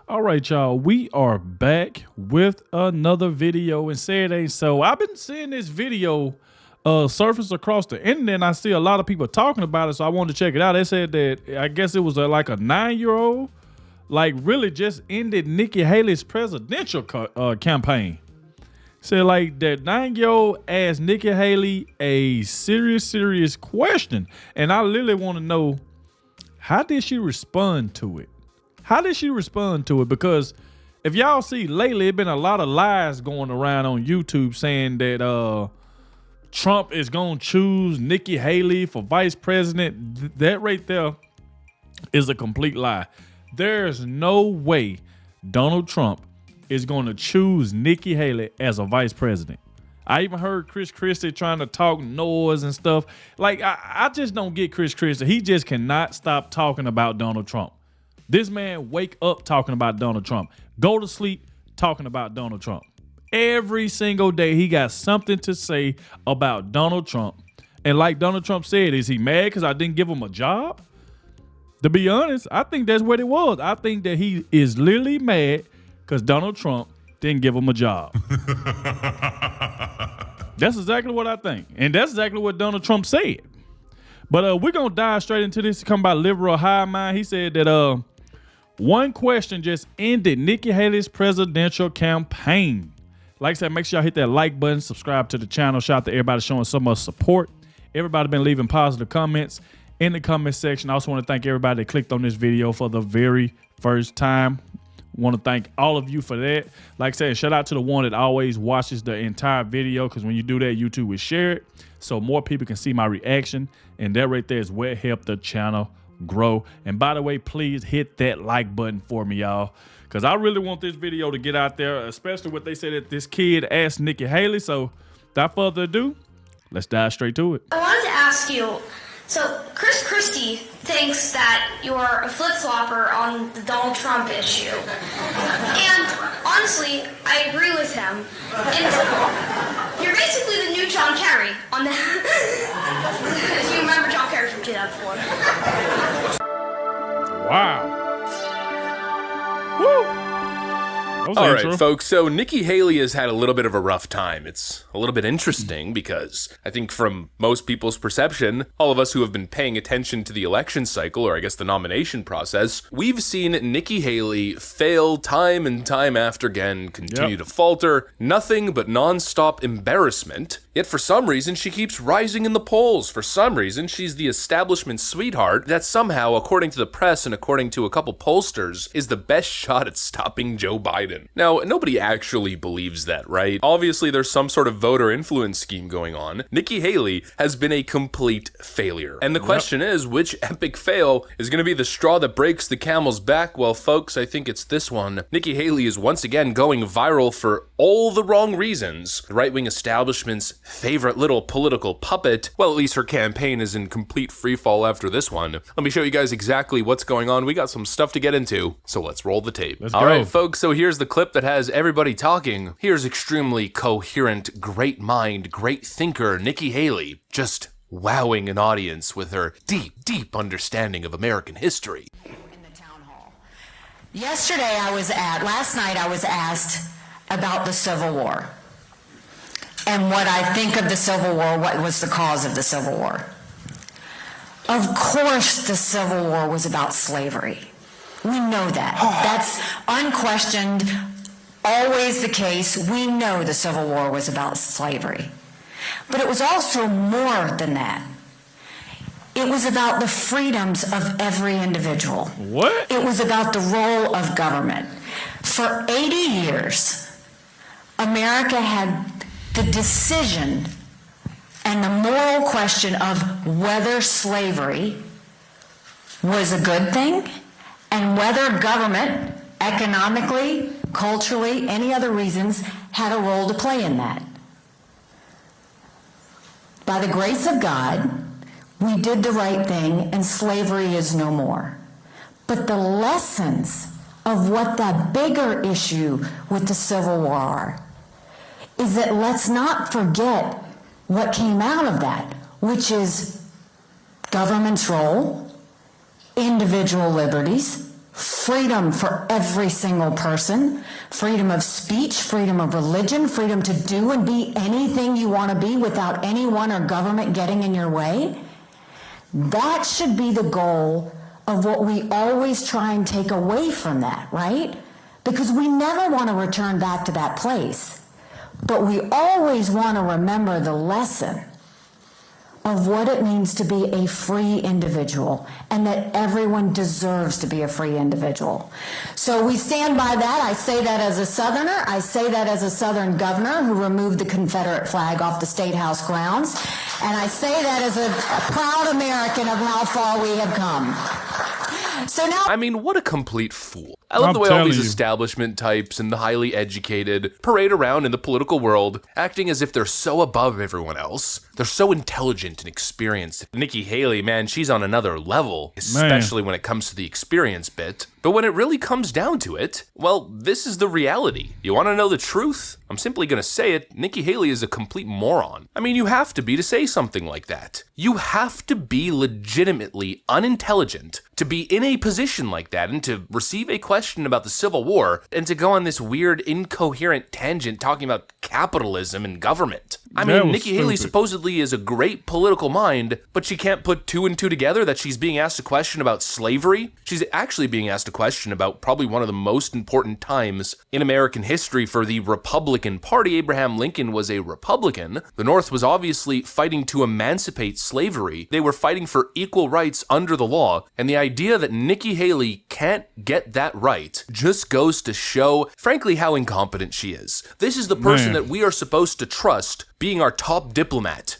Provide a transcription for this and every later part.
All right, y'all, we are back with another video, and say it ain't so. I've been seeing this video surface across the internet, and I see a lot of people talking about it, so I wanted to check it out. They said that, I guess it was like a 9-year-old, like really just ended Nikki Haley's presidential campaign. Said like that 9-year-old asked Nikki Haley a serious question, and I literally want to know, how did she respond to it? How did she respond to it? Because if y'all see lately, it's been a lot of lies going around on YouTube saying that Trump is going to choose Nikki Haley for vice president. That right there is a complete lie. There's no way Donald Trump is going to choose Nikki Haley as a vice president. I even heard Chris Christie trying to talk noise and stuff. Like, I just don't get Chris Christie. He just cannot stop talking about Donald Trump. This man wake up talking about Donald Trump. Go to sleep talking about Donald Trump. Every single day he got something to say about Donald Trump. And like Donald Trump said, is he mad because I didn't give him a job? To be honest, I think that's what it was. I think that he is literally mad because Donald Trump didn't give him a job. That's exactly what I think. And that's exactly what Donald Trump said. But we're going to dive straight into this. Come by Liberal High Mind. He said that one question just ended Nikki Haley's presidential campaign. Like I said, make sure y'all hit that like button, subscribe to the channel. Shout out to everybody showing so much support. Everybody been leaving positive comments in the comment section. I also want to thank everybody that clicked on this video for the very first time. Want to thank all of you for that. Like I said, shout out to the one that always watches the entire video, because when you do that, YouTube will share it so more people can see my reaction. And that right there is what helped the channel grow. And by the way, please hit that like button for me, y'all, because I really want this video to get out there, especially what they said that this kid asked Nikki Haley. So without further ado, let's dive straight to it. I wanted to ask you, so Chris Christie thinks that you're a flip-flopper on the Donald Trump issue. And honestly, I agree with him. And you're basically the new John Kerry on the... If you remember John Kerry from 2004. Wow. Woo. All right, folks, so Nikki Haley has had a little bit of a rough time. It's a little bit interesting because I think from most people's perception, all of us who have been paying attention to the election cycle, or I guess the nomination process, we've seen Nikki Haley fail time and time after again, continue to falter, nothing but nonstop embarrassment. Yet for some reason, she keeps rising in the polls. For some reason, she's the establishment sweetheart that somehow, according to the press and according to a couple pollsters, is the best shot at stopping Joe Biden. Now, nobody actually believes that, right? Obviously, there's some sort of voter influence scheme going on. Nikki Haley has been a complete failure. And the question is, which epic fail is going to be the straw that breaks the camel's back? Well, folks, I think it's this one. Nikki Haley is once again going viral for all the wrong reasons. The right-wing establishment's favorite little political puppet. Well, at least her campaign is in complete freefall after this one. Let me show you guys exactly what's going on. We got some stuff to get into, so let's roll the tape. All right, folks, so here's the clip that has everybody talking. Here's extremely coherent, great mind, great thinker Nikki Haley, just wowing an audience with her deep understanding of American history. In the town hall. Last night I was asked about the Civil War and what I think of the Civil War, what was the cause of the Civil War. Of course the Civil War was about slavery. We know that. That's unquestioned, always the case. We know the Civil War was about slavery. But it was also more than that. It was about the freedoms of every individual. What? It was about the role of government. For 80 years, America had the decision and the moral question of whether slavery was a good thing and whether government, economically, culturally, any other reasons, had a role to play in that. By the grace of God, we did the right thing and slavery is no more. But the lessons of what the bigger issue with the Civil War are is that let's not forget what came out of that, which is government's role, individual liberties, freedom for every single person, freedom of speech, freedom of religion, freedom to do and be anything you want to be without anyone or government getting in your way. That should be the goal of what we always try and take away from that, right? Because we never want to return back to that place. But we always want to remember the lesson of what it means to be a free individual and that everyone deserves to be a free individual. So we stand by that. I say that as a Southerner. I say that as a Southern governor who removed the Confederate flag off the State House grounds. And I say that as a proud American of how far we have come. So now, I mean, what a complete fool. I love the way all these establishment types and the highly educated parade around in the political world, acting as if they're so above everyone else. They're so intelligent and experienced. Nikki Haley, man, she's on another level, especially when it comes to the experience bit. But when it really comes down to it, well, this is the reality. You want to know the truth? I'm simply going to say it. Nikki Haley is a complete moron. I mean, you have to be to say something like that. You have to be legitimately unintelligent to be in a position like that and to receive a question about the Civil War and to go on this weird, incoherent tangent talking about capitalism and government. I mean, Nikki Haley supposedly is a great political mind, but she can't put two and two together that she's being asked a question about slavery. She's actually being asked a question about probably one of the most important times in American history for the Republican Party. Abraham Lincoln was a Republican. The North was obviously fighting to emancipate slavery. They were fighting for equal rights under the law, and the idea that Nikki Haley can't get that right just goes to show, frankly, how incompetent she is. This is the person that we are supposed to trust being our top diplomat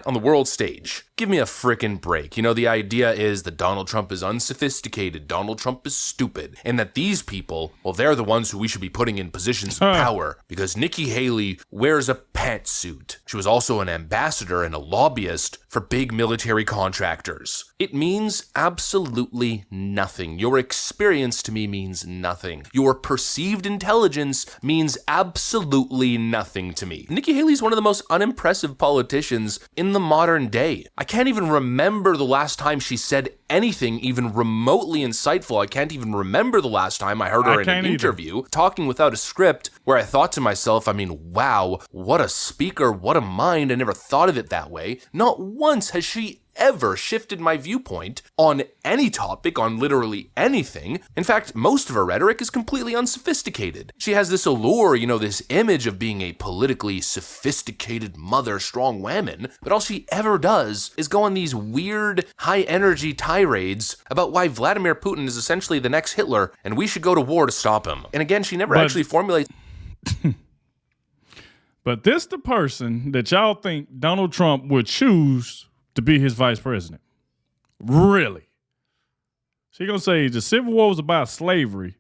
on the world stage. Give me a frickin' break. You know, the idea is that Donald Trump is unsophisticated, Donald Trump is stupid, and that these people, well, they're the ones who we should be putting in positions of power because Nikki Haley wears a pantsuit. She was also an ambassador and a lobbyist for big military contractors. It means absolutely nothing. Your experience to me means nothing. Your perceived intelligence means absolutely nothing to me. Nikki Haley's one of the most unimpressive politicians in the modern day. I can't even remember the last time she said anything even remotely insightful. I can't even remember the last time I heard her in an interview talking without a script where I thought to myself, I mean, wow, what a speaker, what a mind. I never thought of it that way. Not once has she ever shifted my viewpoint on any topic, on literally anything. In fact, most of her rhetoric is completely unsophisticated. She has this allure, you know, this image of being a politically sophisticated mother, strong woman, but all she ever does is go on these weird, high-energy tirades about why Vladimir Putin is essentially the next Hitler and we should go to war to stop him. And again, she never actually formulates... But this the person that y'all think Donald Trump would choose to be his vice president. Really? She gonna say the Civil War was about slavery.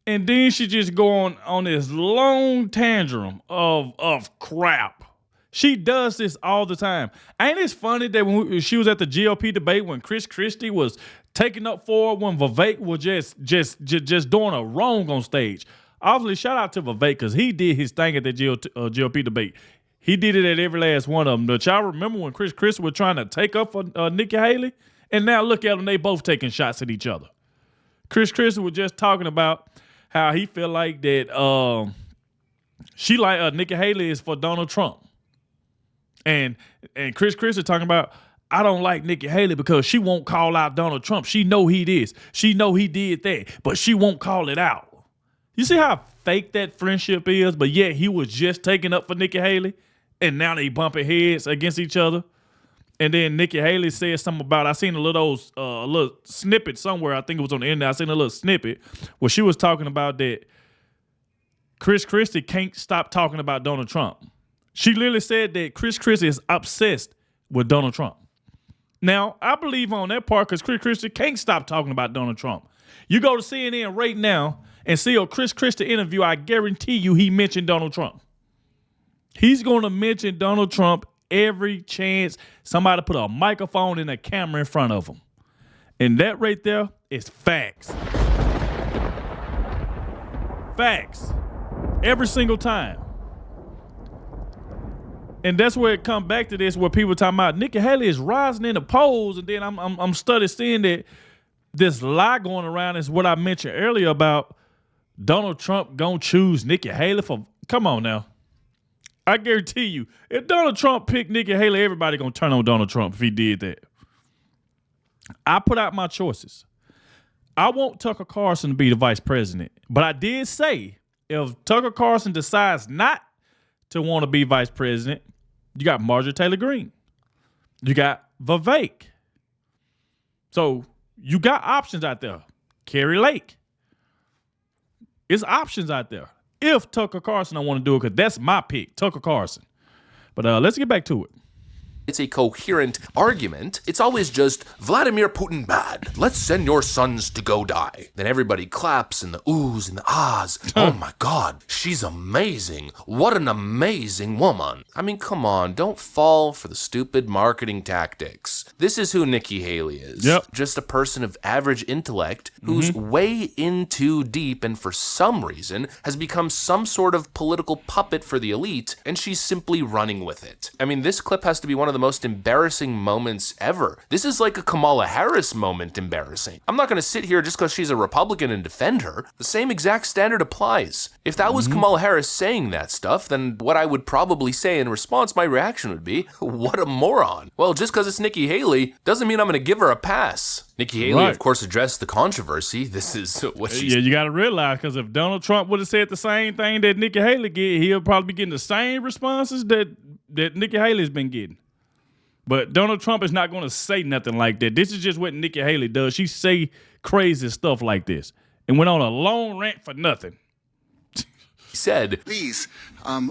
And then she just go on this long tantrum of crap. She does this all the time. Ain't it funny that when she was at the GOP debate when Chris Christie was taking up for her when Vivek was just doing a wrong on stage? Obviously, shout out to Vivek because he did his thing at the GOP debate. He did it at every last one of them. But y'all remember when Chris Christie was trying to take up for Nikki Haley? And now look at them, they both taking shots at each other. Chris Christie was just talking about how he feel like that she like Nikki Haley is for Donald Trump. And Chris Christie talking about, I don't like Nikki Haley because she won't call out Donald Trump. She know he this. She know he did that, but she won't call it out. You see how fake that friendship is? But yet he was just taking up for Nikki Haley. And now they bumping heads against each other. And then Nikki Haley said something about, I seen a little snippet somewhere. I think it was on the internet. I seen a little snippet where she was talking about that Chris Christie can't stop talking about Donald Trump. She literally said that Chris Christie is obsessed with Donald Trump. Now, I believe on that part because Chris Christie can't stop talking about Donald Trump. You go to CNN right now and see a Chris Christie interview, I guarantee you he mentioned Donald Trump. He's going to mention Donald Trump every chance somebody put a microphone and a camera in front of him. And that right there is facts. Facts. Every single time. And that's where it comes back to this, where people talking about Nikki Haley is rising in the polls, and then I'm studying seeing that this lie going around is what I mentioned earlier about Donald Trump gonna choose Nikki Haley for. Come on now. I guarantee you, if Donald Trump picked Nikki Haley, everybody gonna turn on Donald Trump if he did that. I put out my choices. I want Tucker Carlson to be the vice president. But I did say, if Tucker Carlson decides not to want to be vice president, you got Marjorie Taylor Greene. You got Vivek. So you got options out there. Carrie Lake. It's options out there. If Tucker Carlson don't want to do it, because that's my pick, Tucker Carlson. But let's get back to it. It's a coherent argument. It's always just, Vladimir Putin bad. Let's send your sons to go die. Then everybody claps and the oohs and the ahs. Oh my God, she's amazing. What an amazing woman. I mean, come on, don't fall for the stupid marketing tactics. This is who Nikki Haley is. Yep. Just a person of average intellect who's way in too deep and for some reason has become some sort of political puppet for the elite, and she's simply running with it. I mean, this clip has to be one of the most embarrassing moments ever. This is like a Kamala Harris moment embarrassing. I'm not going to sit here just because she's a Republican and defend her. The same exact standard applies. If that was Kamala Harris saying that stuff, then what I would probably say in response, my reaction would be, what a moron. Well, just because it's Nikki Haley doesn't mean I'm going to give her a pass. Nikki Haley, of course, addressed the controversy. This is what she's... Yeah, you got to realize, because if Donald Trump would have said the same thing that Nikki Haley get, he'll probably be getting the same responses that Nikki Haley's been getting. But Donald Trump is not going to say nothing like that. This is just what Nikki Haley does. She say crazy stuff like this and went on a long rant for nothing. He said, Please,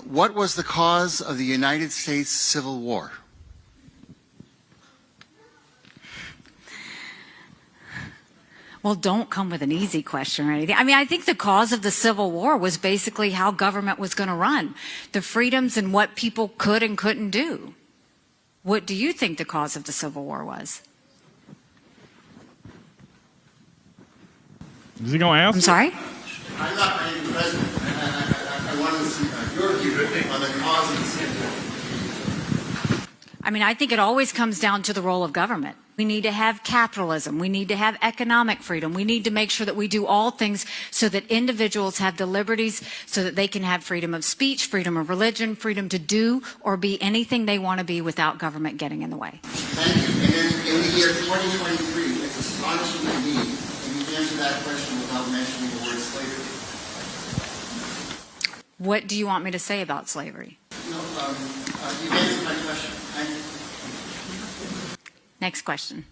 what was the cause of the United States Civil War? Well, don't come with an easy question or anything. I mean, I think the cause of the Civil War was basically how government was going to run, the freedoms and what people could and couldn't do. What do you think the cause of the Civil War was? Is he going to answer? I'm sorry? I'm not running for president. I want to see your view on the cause of the Civil War. I mean, I think it always comes down to the role of government. We need to have capitalism. We need to have economic freedom. We need to make sure that we do all things so that individuals have the liberties so that they can have freedom of speech, freedom of religion, freedom to do or be anything they want to be without government getting in the way. Thank you. And then in the year 2023, it's astonishing to me that you answer that question without mentioning the word slavery. What do you want me to say about slavery? No, you answered my question. Thank you. Next question.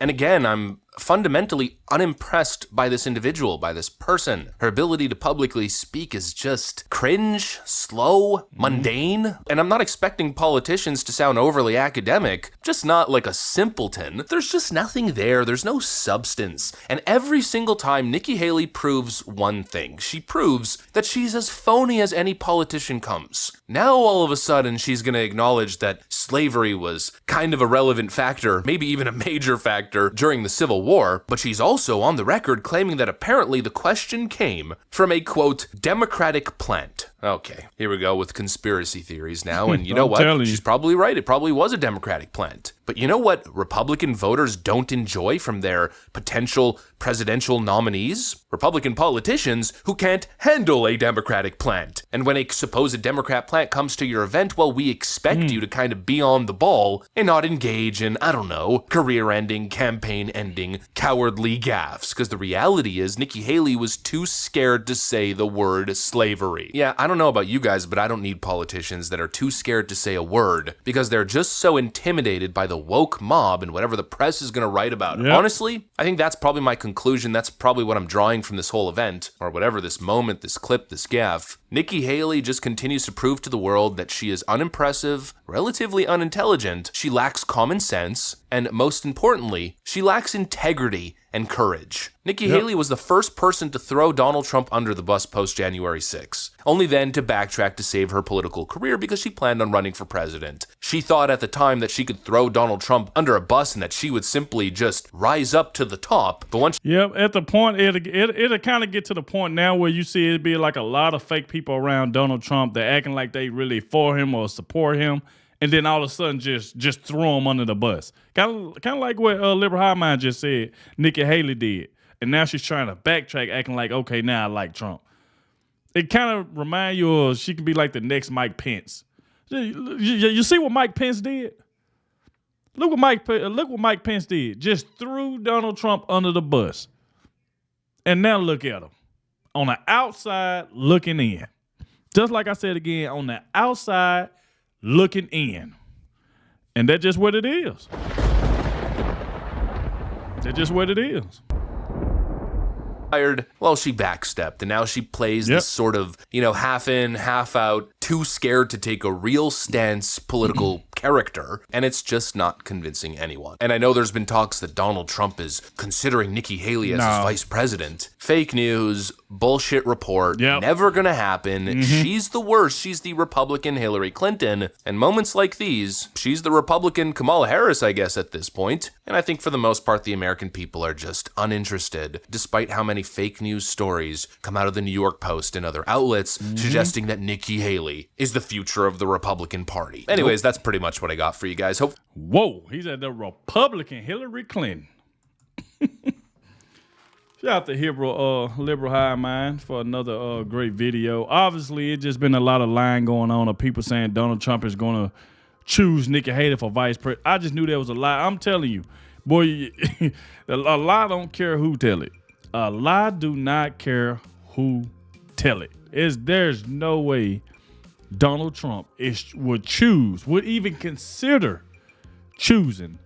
and again, I'm fundamentally unimpressed by this individual, by this person. Her ability to publicly speak is just cringe, slow, mundane. And I'm not expecting politicians to sound overly academic, just not like a simpleton. There's just nothing there. There's no substance. And every single time, Nikki Haley proves one thing. She proves that she's as phony as any politician comes. Now, all of a sudden, she's going to acknowledge that slavery was kind of a relevant factor, maybe even a major factor during the Civil War, but she's also on the record claiming that apparently the question came from a, quote, Democratic plant. Okay, here we go with conspiracy theories now, and you know what? She's probably right. It probably was a Democratic plant. But you know what Republican voters don't enjoy from their potential presidential nominees? Republican politicians who can't handle a Democratic plant. And when a supposed Democrat plant comes to your event, well, we expect you to kind of be on the ball and not engage in, I don't know, career-ending, campaign-ending, cowardly gaffes. Because the reality is Nikki Haley was too scared to say the word slavery. Yeah, I don't know about you guys, but I don't need politicians that are too scared to say a word because they're just so intimidated by the woke mob and whatever the press is going to write about it. Yep. Honestly, I think that's probably my conclusion. That's probably what I'm drawing from this whole event, or whatever, this moment, this clip, this gaffe. Nikki Haley just continues to prove to the world that she is unimpressive, relatively unintelligent, she lacks common sense, and most importantly, she lacks integrity and courage. Nikki Haley was the first person to throw Donald Trump under the bus post-January 6, only then to backtrack to save her political career because she planned on running for president. She thought at the time that she could throw Donald Trump under a bus and that she would simply just rise up to the top, but once... Yep, at the point, it'll kind of get to the point now where you see it be like a lot of fake people around Donald Trump that acting like they really for him or support him, and then all of a sudden just throw them under the bus. Kind of like what Liberal High Mind just said Nikki Haley did. And now she's trying to backtrack, acting like, okay, now I like Trump. It kind of reminds you of she could be like the next Mike Pence. You see what Mike Pence did? Look what Mike Pence did. Just threw Donald Trump under the bus. And now look at him. On the outside, looking in. Just like I said again, on the outside, looking in. And that's just what it is. That's just what it is. Well, she backstepped, and now she plays this sort of, half in, half out, too scared to take a real stance political character, and it's just not convincing anyone. And I know there's been talks that Donald Trump is considering Nikki Haley as his vice president. Fake news, bullshit report, never gonna happen. She's the worst. She's the Republican Hillary Clinton, and moments like these, she's the Republican Kamala Harris, I guess, at this point. And I think for the most part, the American people are just uninterested, despite how many fake news stories come out of the New York Post and other outlets suggesting that Nikki Haley is the future of the Republican Party. Anyways, that's pretty much what I got for you guys. Whoa, he's at the Republican Hillary Clinton. Shout out to Liberal High Mind for another great video. Obviously, it's just been a lot of lying going on of people saying Donald Trump is going to choose Nikki Haley for vice president. I just knew that was a lie. I'm telling you, boy, a lie don't care who tell it. A lie do not care who tell it. There's no way Donald Trump would even consider choosing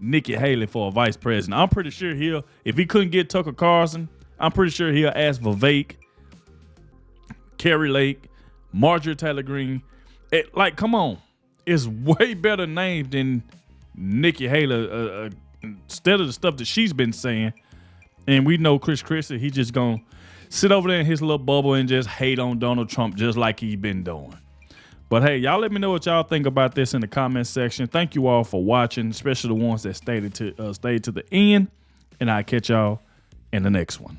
Nikki Haley for a vice president. I'm pretty sure if he couldn't get Tucker Carlson, I'm pretty sure he'll ask Vivek, Carrie Lake, Marjorie Taylor Greene. Come on. It's way better named than Nikki Haley instead of the stuff that she's been saying. And we know Chris Christie, he just gonna sit over there in his little bubble and just hate on Donald Trump just like he's been doing. But hey, y'all let me know what y'all think about this in the comment section. Thank you all for watching, especially the ones that stayed to the end. And I'll catch y'all in the next one.